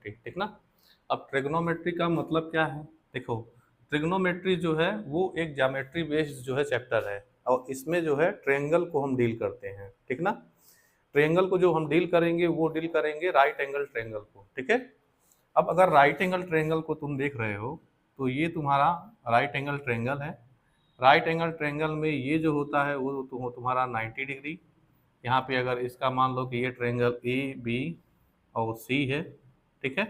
Trigonometry, ठीक ना। अब ट्रिग्नोमेट्री का मतलब क्या है, देखो ट्रिग्नोमेट्री जो है वो एक ज्योमेट्री बेस्ड जो है चैप्टर है, और इसमें जो है ट्रायंगल को हम डील करते हैं, ठीक ना। ट्रायंगल को जो हम डील करेंगे वो डील करेंगे राइट एंगल ट्रायंगल को, ठीक है। अब अगर राइट एंगल ट्रायंगल को तुम देख रहे हो तो ये तुम्हारा राइट एंगल ट्रायंगल है। राइट एंगल ट्रायंगल में ये जो होता है वो तुम्हारा 90 डिग्री। यहाँ पे अगर इसका मान लो कि ये ट्रायंगल ए बी और सी है, ठीक है।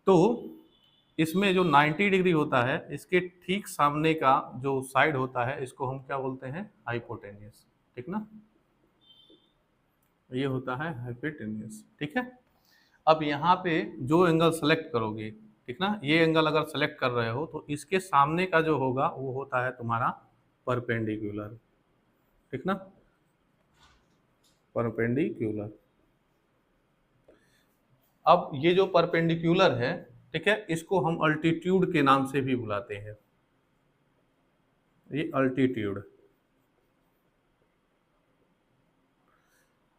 तो इसमें जो 90 डिग्री होता है इसके ठीक सामने का जो साइड होता है इसको हम क्या बोलते हैं, हाइपोटेन्यूस, ठीक ना। ये होता है हाइपोटेन्यूस, ठीक है। अब यहाँ पे जो एंगल सेलेक्ट करोगे, ठीक ना, ये एंगल अगर सेलेक्ट कर रहे हो तो इसके सामने का जो होगा वो होता है तुम्हारा परपेंडिकुलर, ठीक ना, परपेंडिकुलर। अब ये जो परपेंडिकुलर है, ठीक है, इसको हम अल्टीट्यूड के नाम से भी बुलाते हैं, ये अल्टीट्यूड।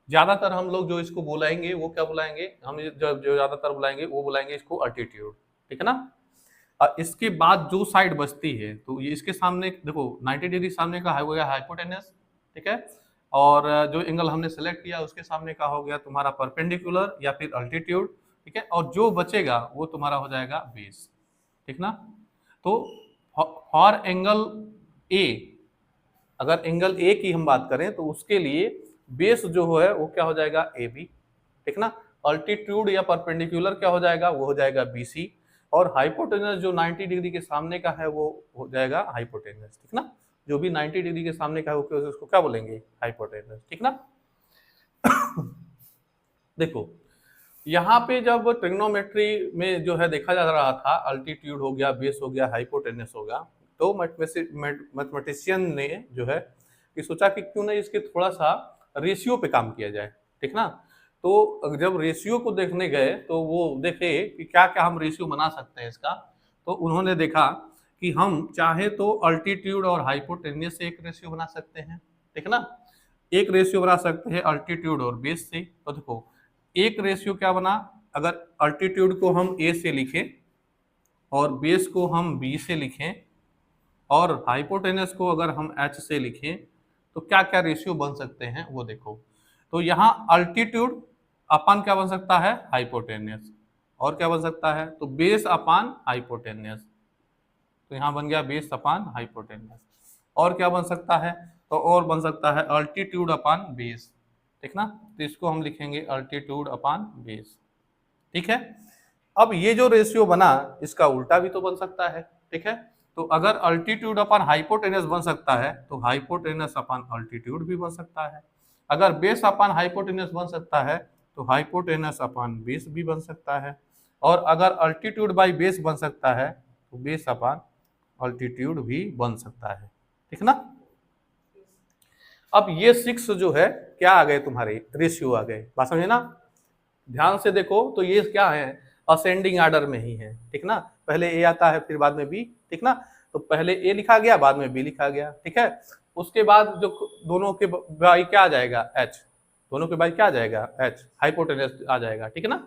ज्यादातर हम लोग जो इसको बुलाएंगे वो क्या बुलाएंगे, हम जो ज्यादातर बुलाएंगे वो बुलाएंगे इसको अल्टीट्यूड, ठीक है ना। इसके बाद जो साइड बचती है तो ये इसके सामने देखो 90 डिग्री सामने का हो गया हाइपोटेनस, ठीक है। और जो एंगल हमने सेलेक्ट किया उसके सामने का हो गया तुम्हारा परपेंडिकुलर या फिर अल्टीट्यूड, ठीक है। और जो बचेगा वो तुम्हारा हो जाएगा बेस, ठीक ना। तो फॉर एंगल ए, अगर एंगल ए की हम बात करें तो उसके लिए बेस जो है वो क्या हो जाएगा ए बी, ठीक ना। अल्टीट्यूड या परपेंडिकुलर क्या हो जाएगा, वो हो जाएगा बी सी। और हाइपोटेनस जो 90 डिग्री के सामने का है वो हो जाएगा हाइपोटेनस, ठीक ना। जो भी 90 डिग्री के सामने का है उसको क्या बोलेंगे, हाइपोटेनस, ठीक ना। देखो यहाँ पे जब ट्रिग्नोमेट्री में जो है देखा जा रहा था, अल्टीट्यूड हो गया, बेस हो गया, हाइपोटेनस हो गया, तो मैथमेटिशियन ने जो है कि सोचा कि क्यों ना इसके थोड़ा सा रेशियो पे काम किया जाए, ठीक ना। तो जब रेशियो को देखने गए तो वो देखे कि क्या क्या हम रेशियो बना सकते हैं इसका। तो उन्होंने देखा कि हम चाहे तो अल्टीट्यूड और हाइपोटेनस से एक रेशियो बना सकते हैं, ठीक ना। एक रेशियो बना सकते हैं अल्टीट्यूड और बेस से। तो देखो एक रेशियो क्या बना, अगर अल्टीट्यूड को हम ए से लिखें और बेस को हम बी से लिखें और हाइपोटेनस को अगर हम एच से लिखें तो क्या क्या रेशियो बन सकते हैं वो देखो। तो यहाँ अल्टीट्यूड अपान क्या बन सकता है, हाइपोटेनस। और क्या बन सकता है, तो बेस अपान हाइपोटेनस। तो यहाँ बन गया बेस अपान हाइपोटेनस। और क्या बन सकता है, तो और बन सकता है अल्टीट्यूड अपान बेस, ठीक ना। तो इसको हम लिखेंगे अल्टीट्यूड अपान बेस, ठीक है। अब ये जो रेशियो बना इसका उल्टा भी तो बन सकता है, ठीक है। तो अगर अल्टीट्यूड अपान हाइपोटेनस बन सकता है तो हाइपोटेनस अपान अल्टीट्यूड भी बन सकता है। अगर बेस अपान हाइपोटेनस बन सकता है तो हाइपोटेनस अपान बेस भी बन सकता है। और अगर अल्टीट्यूड बाई बेस बन सकता है तो बेस अपान अल्टीट्यूड भी बन सकता है, ठीक ना। अब ये 6 जो है क्या आ गए, तुम्हारे रेशियो आ गए, बात समझे ना। ध्यान से देखो तो ये क्या है, असेंडिंग ऑर्डर में ही है, ठीक ना। पहले ए आता है फिर बाद में बी, ठीक ना। तो पहले ए लिखा गया बाद में बी लिखा गया, ठीक है। उसके बाद जो दोनों के बाई क्या आ जाएगा, एच। दोनों के बाई क्या आ जाएगा, एच, हाइपोटेनस आ जाएगा, ठीक है ना।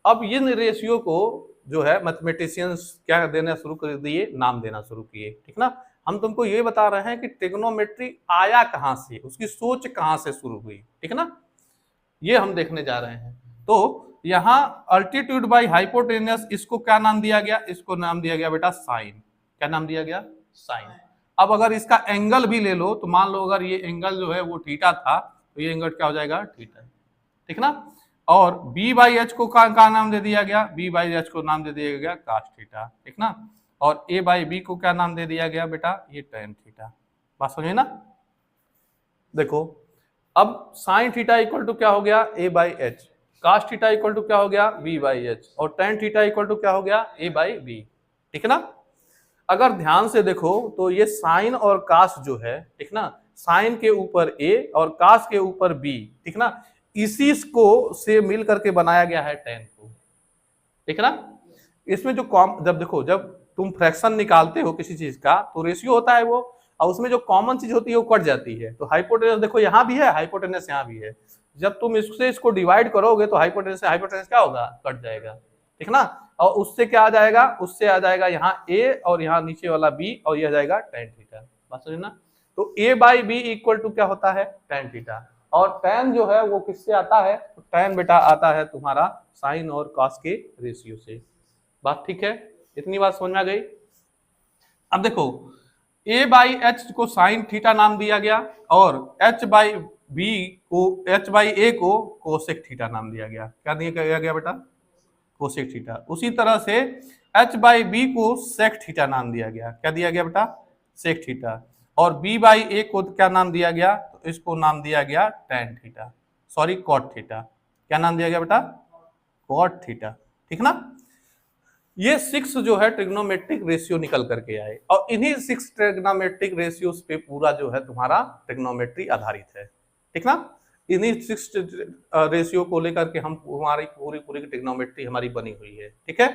अब इन रेशियो को जो है मैथमेटिशियंस क्या देना शुरू कर दिए, नाम देना शुरू किए, ठीक ना। हम तुमको ये बता रहे हैं कि ट्रिग्नोमेट्री आया कहाँ से, उसकी सोच कहाँ से शुरू हुई, ठीक है ना, ये हम देखने जा रहे हैं। तो यहाँ अल्टीट्यूड बाई हाइपोटेनस इसको क्या नाम दिया गया, इसको नाम दिया गया बेटा साइन। क्या नाम दिया गया, साइन। अब अगर इसका एंगल भी ले लो तो मान लो अगर ये एंगल जो है वो थीटा था तो ये एंगल क्या हो जाएगा, थीटा, ठीक ना। और b बाई एच को का नाम दे दिया गया, b बाई एच को नाम दे दिया गया कास थीटा, ठीक ना। और a बाई बी को क्या नाम दे दिया गया बेटा, ये टेन थीटा। बात समझे ना। देखो अब साइन थीटा इक्वल टू क्या हो गया, a by H. Cos theta equal to क्या हो गया, b बाई एच। और टेन थीटा इक्वल टू क्या हो गया, a बाई बी, ठीक है ना। अगर ध्यान से देखो तो ये साइन और कास जो है, ठीक ना, साइन के ऊपर a और कास के ऊपर b, ठीक ना, इसी को से मिल करके बनाया गया है टेन को, ठीक है ना। इसमें जो जब देखो जब तुम फ्रैक्शन निकालते हो किसी चीज का तो रेशियो होता है वो, और उसमें जो कॉमन चीज होती है वो कट जाती है। तो हाइपोटेनस देखो यहाँ भी है, हाइपोटेनस यहाँ भी है। जब तुम इससे इसको डिवाइड करोगे तो हाइपोटेनस से हाइपोटेनस क्या होगा, कट जाएगा, ठीक ना। और उससे क्या आ जाएगा, उससे आ जाएगा यहाँ a और यहाँ नीचे वाला b और ये आ जाएगा tan थीटा। बात समझे ना। तो a by B equal to क्या होता है, tan थीटा। और tan जो है वो किससे आता है, तो tan बेटा आता है तुम्हारा साइन और कॉस के रेशियो से। बात ठीक है, इतनी बात समझ में आ गई। अब देखो a बाई एच को साइन थीटा नाम दिया गया और h बाई बी को, h बाई ए को कोसेक थीटा नाम दिया गया। क्या दिया गया बेटा, कोसेक थीटा। उसी तरह से h बाई बी को सेक थीटा नाम दिया गया। क्या दिया गया बेटा, सेक थीटा। और b बाई ए को क्या नाम दिया गया, तो इसको नाम दिया गया tan theta, sorry cot theta. क्या नाम दिया गया बेटा, कॉट थीटा, ठीक ना। ये 6 जो है ट्रिग्नोमेट्रिक रेशियो निकल करके आए और इन्हीं 6 ट्रिग्नोमेट्रिक रेशियोज पे पूरा जो है तुम्हारा ट्रिग्नोमेट्री आधारित है, ठीक ना। इन्हीं 6 रेशियो को लेकर के हम हमारी पूरी ट्रिग्नोमेट्री हमारी बनी हुई है, ठीक है।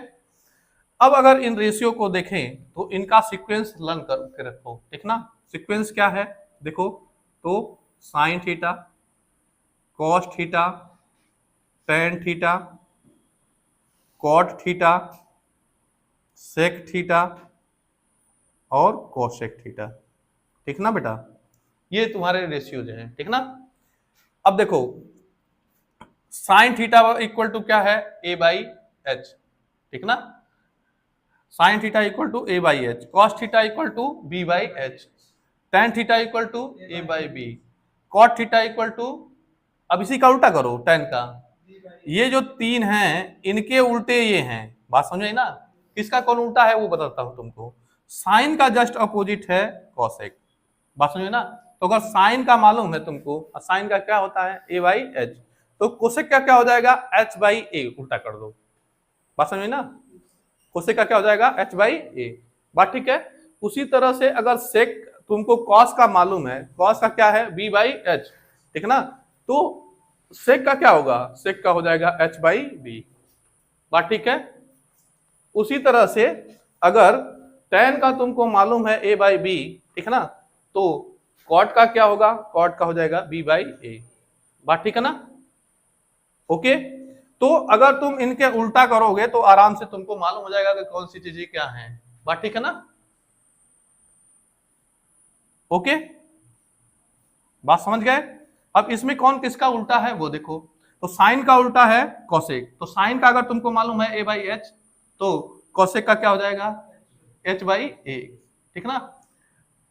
अब अगर इन रेशियो को देखें तो इनका सीक्वेंस लर्न करके रखो, ठीक ना। सीक्वेंस क्या है देखो, तो sine theta, cos theta, tan theta, cot theta, sec theta और कोसेक थीटा, ठीक ना बेटा। ये तुम्हारे रेशियोज हैं, ठीक ना। अब देखो साइन थीटा इक्वल टू क्या है, a बाई एच, ठीक ना। Sine theta equal to a by H, cos theta equal to b by H, tan theta equal to a by B, cot theta equal to, अब इसी का उल्टा करो ten का, ये जो 3 हैं इनके उल्टे ये हैं। बात समझ आई ना। किसका कौन उल्टा है वो बताता हूं तुमको। साइन का जस्ट अपोजिट है कोसेक। बात समझे ना। तो अगर साइन का मालूम है तुमको, साइन का क्या होता है a बाई एच, तो कोसेक का क्या हो जाएगा h बाई ए, उल्टा कर दो। बात समझे ना। कोसेक का क्या हो जाएगा h बाई ए। बात ठीक है। उसी तरह से अगर सेक तुमको कॉस का मालूम है, कॉस का क्या है b बाई एच, ठीक ना। तो सेक का क्या होगा, सेक का हो जाएगा h बाई बी। बात ठीक है। उसी तरह से अगर tan का तुमको मालूम है a बाई बी, ठीक है ना, तो कॉट का क्या होगा, कॉट का हो जाएगा b बाई ए। बात ठीक है ना। ओके। तो अगर तुम इनके उल्टा करोगे तो आराम से तुमको मालूम हो जाएगा कि कौन सी चीजें क्या हैं। बात ठीक है ना। ओके, बात समझ गए। अब इसमें कौन किसका उल्टा है वो देखो। तो साइन का उल्टा है कोसेक, तो साइन का अगर तुमको मालूम है a बाई एच, तो कोसेक का क्या हो जाएगा h बाई ए, ठीक ना।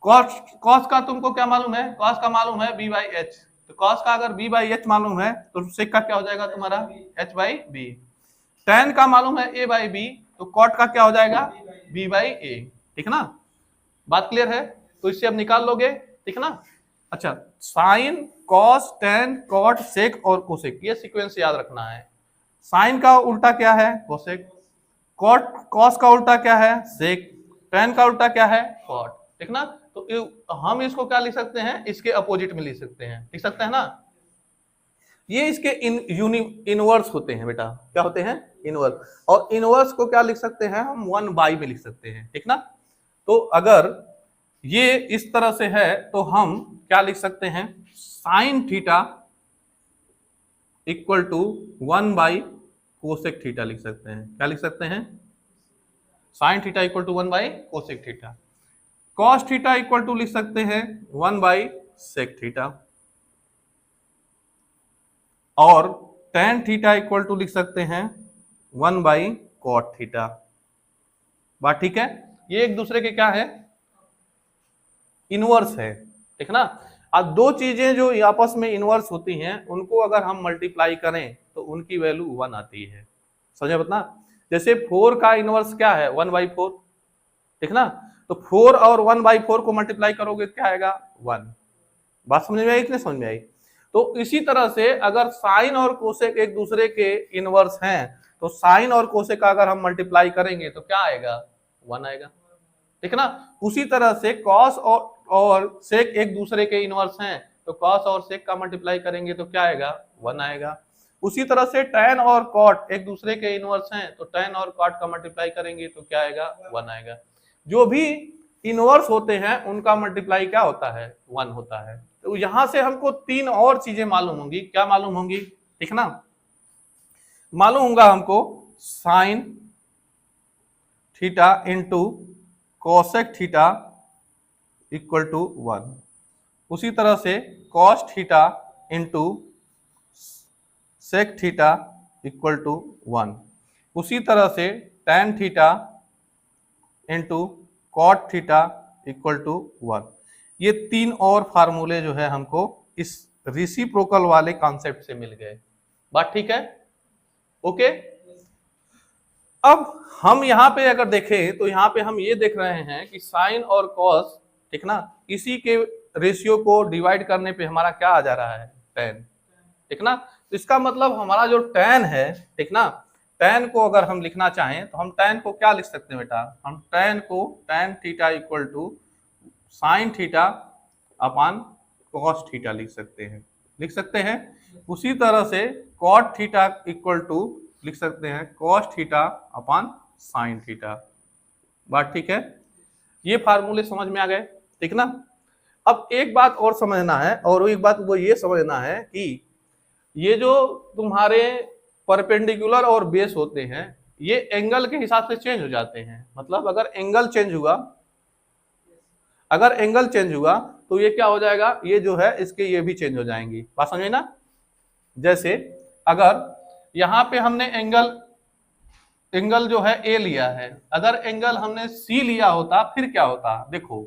कॉस का तुमको क्या मालूम है, कॉस का मालूम है b बाई एच, तो कॉस का अगर b बाई एच मालूम है तो सेक का क्या हो जाएगा तुम्हारा h बाई बी। टेन का मालूम है a बाई बी, तो कॉट का क्या हो जाएगा b बाई ए, ठीक ना। बात क्लियर है। तो इससे अब निकाल लोगे, ठीक ना। अच्छा, साइन, कॉस, टेन, कॉट, सेक और कोसेक, ये सीक्वेंस याद रखना है। साइन का उल्टा क्या है कोसेक, कॉट, कॉस का उल्टा क्या है सेक, टेन का उल्टा क्या है कॉट, ठीक ना। तो हम इसको क्या लिख सकते हैं, इसके अपोजिट में लिख सकते हैं, लिख सकते हैं ना। ये इसके इनवर्स होते हैं बेटा, क्या होते हैं इनवर्स। और इनवर्स को क्या लिख सकते हैं हम, 1 बाई में लिख सकते हैं, ठीक ना। तो अगर ये इस तरह से है तो हम क्या लिख सकते हैं, sine theta equal to 1 by cosec theta लिख सकते हैं। क्या लिख सकते हैं, sine theta equal to 1 by cosec theta. Cos theta equal to लिख सकते हैं 1 बाई सेक थीटा। और टेन थीटा इक्वल टू लिख सकते हैं 1 बाई कॉट थीटा। बात ठीक है। ये एक दूसरे के क्या है, इनवर्स है, ठीक ना। अब दो चीजें जो आपस में इनवर्स होती हैं उनको अगर हम मल्टीप्लाई करें तो उनकी वैल्यू 1 आती है। समझे बतना। जैसे 4 का इनवर्स क्या है 1 बाई 4, ठीक ना। तो 4 और 1 बाई 4 को मल्टीप्लाई करोगे क्या आएगा 1। बात समझ में आई, इतने समझ में आई। तो इसी तरह से अगर साइन और कोसेक एक दूसरे के इनवर्स हैं तो साइन और कोसेक का अगर हम मल्टीप्लाई करेंगे तो क्या आएगा 1 आएगा, ठीक ना। उसी तरह से कॉस और सेक एक दूसरे के इनवर्स हैं तो कॉस और सेक का मल्टीप्लाई करेंगे तो क्या आएगा 1 आएगा। उसी तरह से tan और cot एक दूसरे के इनवर्स हैं तो tan और cot का मल्टीप्लाई करेंगे तो क्या आएगा 1 आएगा। जो भी इनवर्स होते हैं उनका मल्टीप्लाई क्या होता है 1 होता है, तो यहां से हमको तीन और चीजें मालूम होंगी। क्या मालूम होंगी? ठीक ना, मालूम होगा हमको sine theta into cosec theta equal to 1, उसी तरह से cos theta into sec theta equal to 1, उसी तरह से tan theta into cot theta equal to 1। ये तीन और फार्मूले जो है हमको इस रेसिप्रोकल वाले कॉन्सेप्ट से मिल गए। बात ठीक है? ओके। अब हम यहां पे अगर देखें तो यहां पे हम ये देख रहे हैं कि साइन और कॉस, ठीक ना, इसी के रेशियो को डिवाइड करने पे हमारा क्या आ जा रहा है? tan, ठीक ना। तो इसका मतलब हमारा जो tan है, ठीक ना, tan को अगर हम लिखना चाहें तो हम tan को क्या लिख सकते हैं बेटा? हम tan को tan theta equal to sine theta upon cos theta लिख सकते हैं, लिख सकते हैं। उसी तरह से कॉट थीटा इक्वल टू लिख सकते हैं cos theta upon sine theta. बात ठीक है? ये फार्मूले समझ में आ गए, ठीक ना। अब एक बात और समझना है, और एक बात वो ये समझना है कि ये जो तुम्हारे परपेंडिकुलर और बेस होते हैं ये एंगल के हिसाब से चेंज हो जाते हैं। मतलब अगर एंगल चेंज हुआ, अगर एंगल चेंज हुआ तो ये क्या हो जाएगा? ये जो है इसके ये भी चेंज हो जाएंगी। बात समझे ना? जैसे अगर यहां पे हमने एंगल जो है ए लिया है, अगर एंगल हमने सी लिया होता फिर क्या होता? देखो,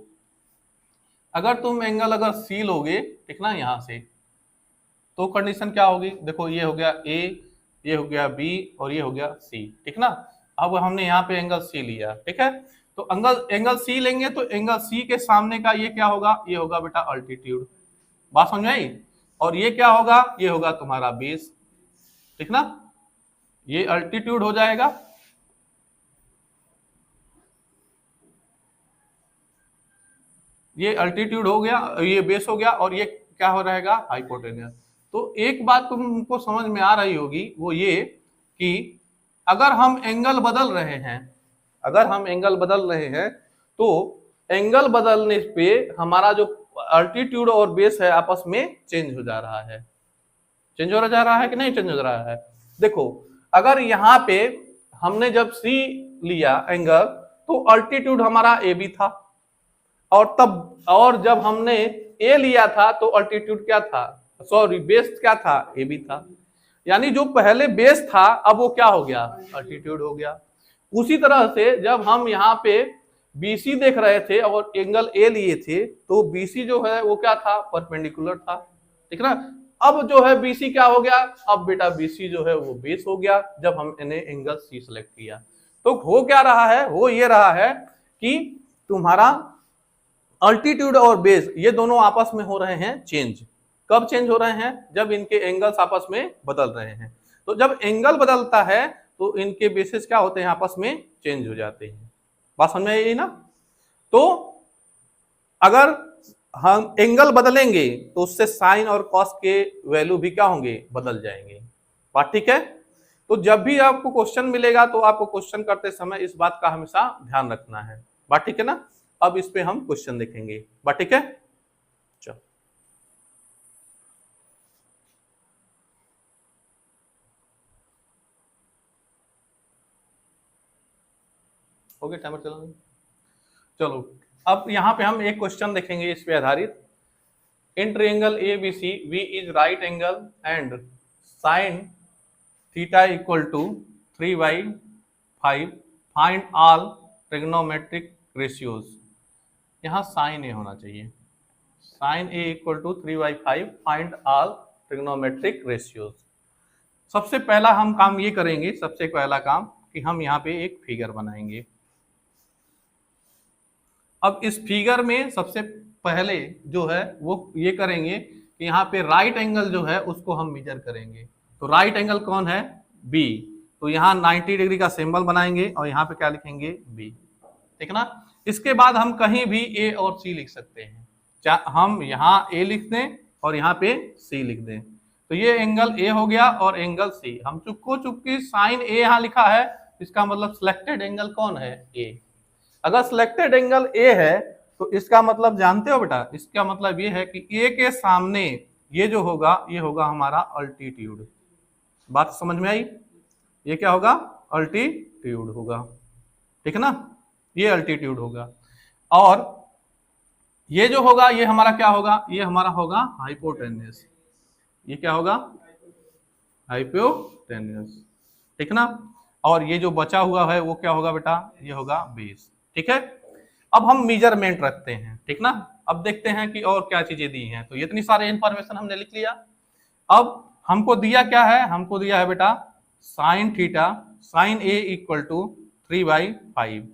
अगर तुम एंगल अगर सी लोगे, ठीक ना, यहां से, तो कंडीशन क्या होगी? देखो, ये हो गया ए, ये हो गया बी और ये हो गया सी, ठीक ना। अब हमने यहाँ पे एंगल सी लिया, ठीक है, तो एंगल सी लेंगे तो एंगल सी के सामने का ये क्या होगा? ये होगा बेटा अल्टीट्यूड। बात समझ में आई? और ये क्या होगा? ये होगा तुम्हारा बेस, ठीक ना, ये अल्टीट्यूड हो जाएगा। ये अल्टीट्यूड हो गया, ये बेस हो गया, और ये क्या हो रहेगा? हाइपोटेन्यूस। तो एक बात तुमको समझ में आ रही होगी, वो ये कि अगर हम एंगल बदल रहे हैं, अगर हम एंगल बदल रहे हैं तो एंगल बदलने पे हमारा जो अल्टीट्यूड और बेस है आपस में चेंज हो जा रहा है। चेंज हो जा रहा है कि नहीं चेंज हो रहा है? देखो, अगर यहाँ पे हमने जब सी लिया एंगल तो अल्टीट्यूड हमारा ए बी था, और जब हमने ए लिया था तो अल्टीट्यूड क्या था? सॉरी, बेस क्या था? ए बी था। यानी जो पहले बेस था अब वो क्या हो गया? अल्टीट्यूड हो गया। उसी तरह से जब हम यहाँ पे BC देख रहे थे और एंगल ए लिए थे तो BC जो है वो क्या था? परपेंडिकुलर था, ठीक ना। अब जो है BC क्या हो गया? अब बेटा BC जो है वो बेस हो गया जब हमने एंगल C सेलेक्ट किया। तो हो क्या रहा है? वो ये रहा है कि तुम्हारा अल्टीट्यूड और बेस ये दोनों आपस में हो रहे हैं चेंज। कब चेंज हो रहे हैं? जब इनके एंगल्स आपस में बदल रहे हैं। तो जब एंगल बदलता है तो इनके बेसिस क्या होते हैं? आपस में चेंज हो जाते हैं। बात समझ में आई ना? तो अगर हम एंगल बदलेंगे तो उससे साइन और कॉस के वैल्यू भी क्या होंगे? बदल जाएंगे। बात ठीक है? तो जब भी आपको क्वेश्चन मिलेगा तो आपको क्वेश्चन करते समय इस बात का हमेशा ध्यान रखना है। बात ठीक है ना? अब इस पे हम क्वेश्चन देखेंगे। बात ठीक है? चलो, हो गया टाइमर चलाने। चलो, अब यहाँ पे हम एक क्वेश्चन देखेंगे इस पे आधारित। In triangle ABC V is right angle and sine theta equal to 3/5 find all trigonometric ratios. यहाँ साइन ए होना चाहिए। Sine A equal to 3/5 find all trigonometric ratios. सबसे पहला हम काम ये करेंगे, सबसे पहला काम कि हम यहाँ पे एक फिगर बनाएंगे। अब इस फिगर में सबसे पहले जो है वो ये करेंगे कि यहाँ पे राइट एंगल जो है उसको हम मेजर करेंगे। तो राइट एंगल कौन है? बी। तो यहाँ 90 डिग्री का सिंबल बनाएंगे और यहाँ पे क्या लिखेंगे? बी, ठीक ना। इसके बाद हम कहीं भी ए और सी लिख सकते हैं। हम यहाँ ए लिख दें और यहाँ पे सी लिख दें, तो ये एंगल ए हो गया और एंगल सी। हम चुपकी साइन ए यहाँ लिखा है, इसका मतलब सिलेक्टेड एंगल कौन है? ए। अगर सिलेक्टेड एंगल ए है तो इसका मतलब जानते हो बेटा, इसका मतलब ये है कि ए के सामने ये जो होगा ये होगा हमारा अल्टीट्यूड। बात समझ में आई? ये क्या होगा? अल्टीट्यूड होगा, ठीक है ना, ये अल्टीट्यूड होगा। और ये जो होगा ये हमारा क्या होगा? ये हमारा होगा हाइपोटेन्यूस। ये क्या होगा? हाइपोटेन्यूस, ठीक ना। और ये जो बचा हुआ है वो क्या होगा बेटा? ये होगा बेस, ठीक है। अब हम मेजरमेंट रखते हैं, ठीक ना। अब देखते हैं कि और क्या चीजें दी हैं। तो इतनी सारे इंफॉर्मेशन हमने लिख लिया। अब हमको दिया क्या है? हमको दिया है बेटा sine theta sine A equal to 3/5।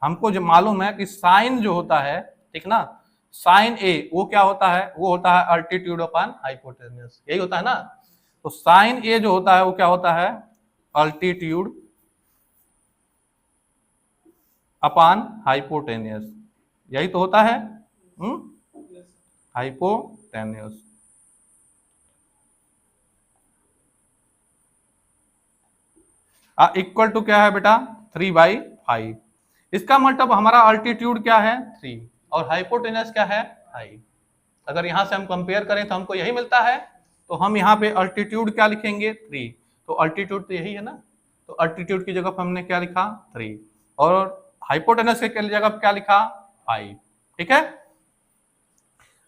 हमको जो मालूम है कि साइन जो होता है, ठीक ना, साइन ए वो क्या होता है? वो होता है अल्टीट्यूड अपॉन हाइपोटेन्यूस, यही होता है ना। तो साइन ए जो होता है वो क्या होता है? अल्टीट्यूड अपॉन हाइपोटेन्यूस, यही तो होता है हाइपोटेन्यूस। इक्वल टू क्या है बेटा? 3/5। इसका मतलब हमारा अल्टीट्यूड क्या है? 3 और हाइपोटेनस क्या है? 5। अगर यहां से हम कंपेयर करें तो हमको यही मिलता है। तो हम यहाँ पे अल्टीट्यूड क्या लिखेंगे? 3। तो अल्टीट्यूड तो यही है ना, तो अल्टीट्यूड की जगह पर हमने क्या लिखा? 3। और हाइपोटेनस के जगह पर क्या लिखा? 5, ठीक है।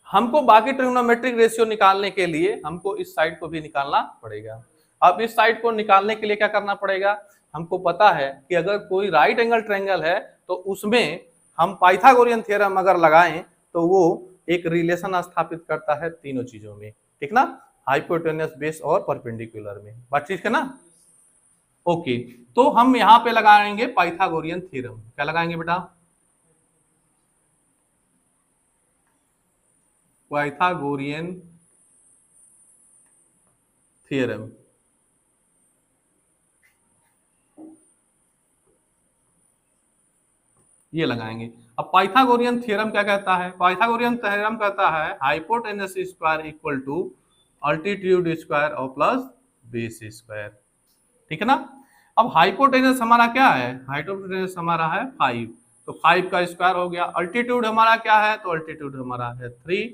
हमको बाकी ट्रिग्नोमेट्रिक रेशियो निकालने के लिए हमको इस साइड को भी निकालना पड़ेगा। अब इस साइड को निकालने के लिए क्या करना पड़ेगा? हमको पता है कि अगर कोई राइट एंगल ट्रायंगल है तो उसमें हम पाइथागोरियन थ्योरम अगर लगाएं तो वो एक रिलेशन स्थापित करता है तीनों चीजों में, ठीक ना, हाइपोटेन्यूस, बेस और परपेंडिकुलर में। बात ठीक है ना? ओके, तो हम यहां पे लगाएंगे पाइथागोरियन थ्योरम। क्या लगाएंगे बेटा? Pythagorean theorem. ये लगाएंगे। अब पाइथागोरियन थ्योरम क्या कहता है? पाइथागोरियन थ्योरम कहता है hypotenuse square equal to altitude square और प्लस बेस स्क्वायर, ठीक है ना। अब हाइपोटेनस हमारा क्या है? हाइपोटेनस हमारा है 5, तो 5 का स्क्वायर हो गया। अल्टीट्यूड हमारा क्या है? तो अल्टीट्यूड हमारा है 3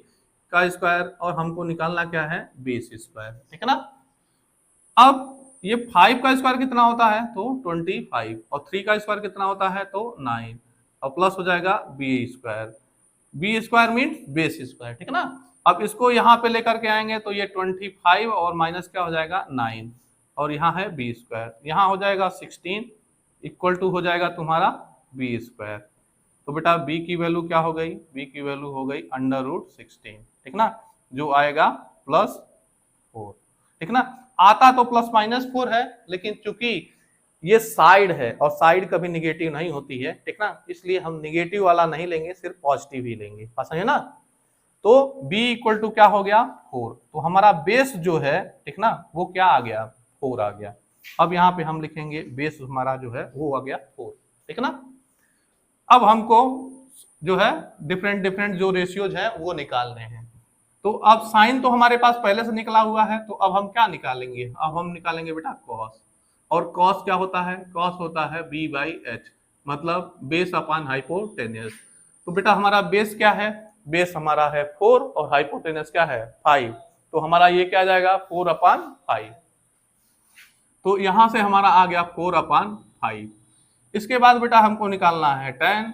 का स्क्वायर और हमको निकालना क्या है? बेस स्क्वायर, ठीक है ना। अब ये 5 का स्क्वायर कितना होता है? तो 25 और 3 का स्क्वायर कितना होता है? तो 9 और प्लस हो जाएगा B square. B square mean base square, ठीक है ना। अब इसको यहाँ पे लेकर के आएंगे तो ये 25 और माइनस क्या हो जाएगा? 9 और यहाँ है बी स्क्वायर, यहाँ हो जाएगा 16 इक्वल टू हो जाएगा तुम्हारा बी स्क्वायर। तो बेटा बी की वैल्यू क्या हो गई? बी की वैल्यू हो गई √16, ठीक ना, जो आएगा +4, ठीक ना। आता तो ±4 है, लेकिन चूंकि ये साइड है और साइड कभी निगेटिव नहीं होती है, ठीक ना, इसलिए हम निगेटिव वाला नहीं लेंगे, सिर्फ पॉजिटिव ही लेंगे। समझे ना? तो b इक्वल टू क्या हो गया? 4। तो हमारा बेस जो है, ठीक ना, वो क्या आ गया? 4 आ गया। अब यहाँ पे हम लिखेंगे बेस हमारा जो है वो आ गया 4, ठीक है ना। अब हमको जो है डिफरेंट डिफरेंट जो रेशियोज है वो निकालने हैं। तो अब साइन तो हमारे पास पहले से निकला हुआ है, तो अब हम क्या निकालेंगे? अब हम निकालेंगे बेटा कॉस। और कॉस क्या होता है? कॉस होता है b/h, मतलब बेस अपॉन हाइपोटेन्यूस। तो बेटा हमारा बेस क्या है? बेस हमारा है 4 और हाइपोटेन्यूस क्या है? 5। तो हमारा ये क्या जाएगा? 4/5। तो यहां से हमारा आ गया 4/5। इसके बाद बेटा हमको निकालना है tan,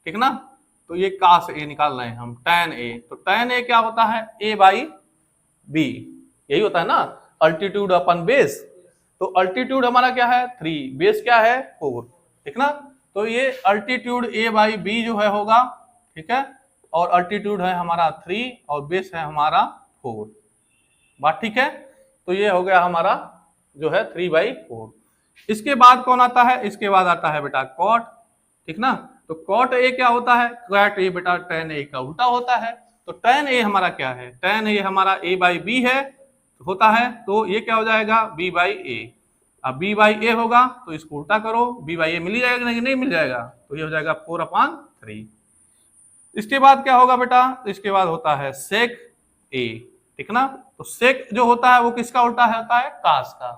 ठीक ना। तो ये cos a निकाल रहे हैं हम, tan a। तो tan a क्या होता है? a/b, यही होता है ना, अल्टीट्यूड अपन बेस। तो अल्टीट्यूड हमारा क्या है? 3, बेस क्या है? 4, ठीक ना। तो ये अल्टीट्यूड a/b जो है होगा, ठीक है, और अल्टीट्यूड है हमारा 3 और बेस है हमारा 4। बात ठीक है? तो ये हो गया हमारा जो है 3/4। इसके बाद कौन आता है? इसके बाद आता है बेटा कॉट, ठीक ना। तो कॉट ए क्या होता है? कॉट ए बेटा tan a का उल्टा होता है। तो tan a हमारा क्या है? tan a हमारा a/b है होता है, तो ये क्या हो जाएगा? b/a। अब b/a होगा तो इसको उल्टा करो, b/a मिल जाएगा नहीं मिल जाएगा, तो ये हो जाएगा 4/3। इसके बाद क्या होगा बेटा? इसके बाद होता है sec a, ठीक ना। तो sec जो होता है वो किसका उल्टा होता है? cos का,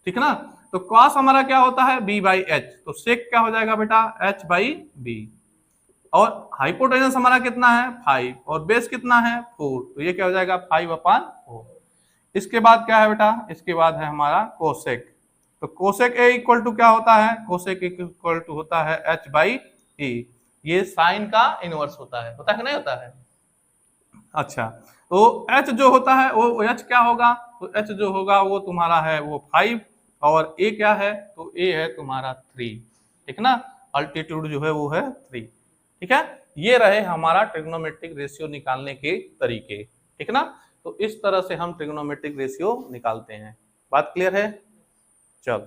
ठीक ना। तो cos हमारा क्या होता है? b/h। तो sec क्या हो जाएगा बेटा? h/b। और हाइपोटेनस हमारा कितना है 5 और बेस कितना है 4, तो ये क्या हो जाएगा 5/4। इसके बाद क्या है बेटा, इसके बाद है हमारा कोसेक। तो कोसेक ए इक्वल टू क्या होता है, कोसेक इक्वल टू होता है h/e। ये साइन का इनवर्स होता है कि नहीं होता है। अच्छा, तो h जो होता है वो h क्या होगा, तो h जो होगा वो तुम्हारा है वो 5 और a क्या है, तो a है तुम्हारा 3, ठीक ना। अल्टीट्यूड जो है वो है 3, ठीक है। ये रहे हमारा ट्रिग्नोमेट्रिक रेशियो निकालने के तरीके, ठीक ना। तो इस तरह से हम ट्रिग्नोमेट्रिक रेशियो निकालते हैं। बात क्लियर है। चलो।